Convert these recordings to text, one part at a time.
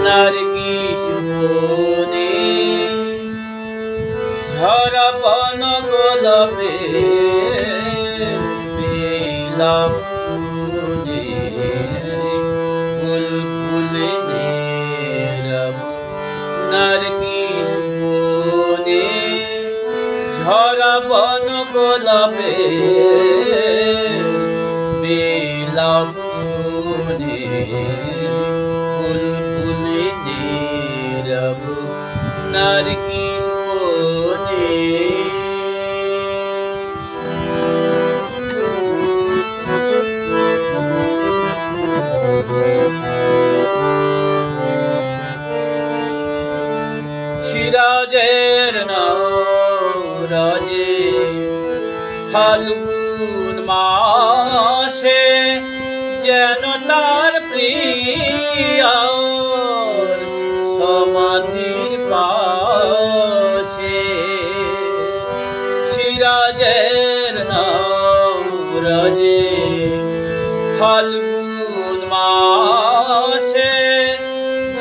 নারগিস বনে ঝরা বন গোলাপে বিলাপ শুনে বুলবুলে নীরব নারগিস বনে ঝরা বন গোলাপে বিলাপ শুনে বুলবুলে নীরব নারগিস বনে। সিরাজের নরাজে ফাল্গুন মাসে যেন তার প্রিয়ার সমাধির পাশে। সিরাজের নরাজে ফাল্গুন মাসে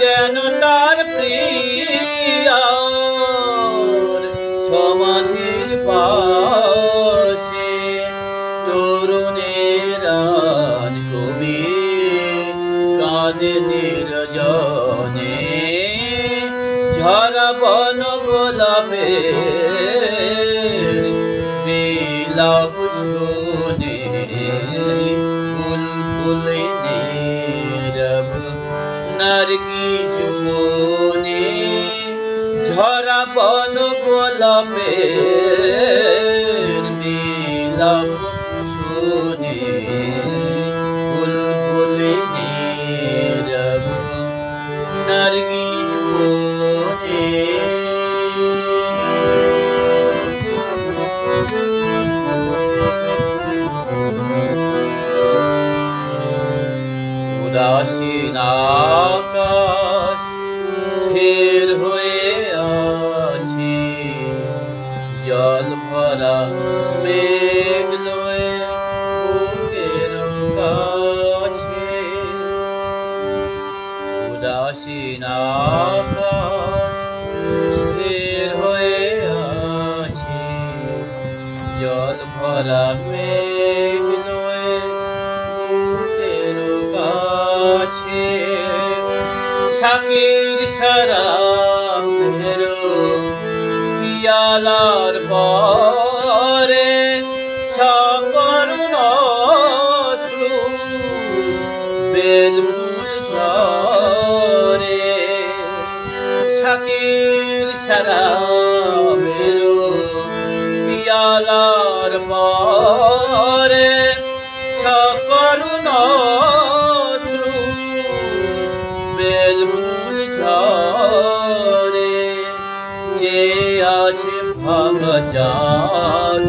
যেন তার প্রিয়ার সমাধির পাশে। তরুণেরা কবি কাঁদে নির্জনে ঝরা বন গোলাপে বিলাপ শুনে বুলবুলে নীরব নারগিস বনে ঝরা বন গোলাপে বিলাপ শুনে বুলবুলে নীরব নারগিস বনে। উদাসীন আকাশ স্থির হয়ে আছে জল ভরা মেঘ লয়ে বুকের কাছে। উদাসীন আকাশ স্থির হয়ে আছে জল ভরা মেঘ লয়ে বুকের কাছে। শাকির শরাব ভেরো পিয়ালার পরে সকরুণ অশ্রু বেলফুল ঝরে। শাকির শরাব ভেরো পিয়ালার পরে সকরুণ অশ্রু বেলফুল ঝরে। যে আছে ভাঙা চাঁদ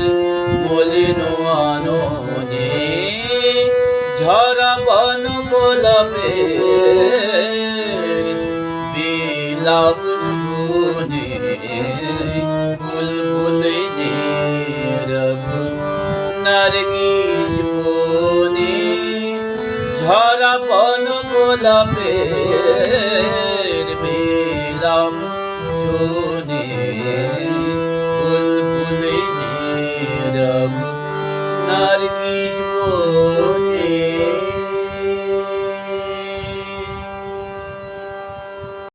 মলিন আননে ঝরা বন গোলাপে বিলাপ শুনে বুলবুলে নীরব নারগিস বনে ঝরা বন গোলাপে বিলাপ শুনে বুলবুলে নীরব নারগিস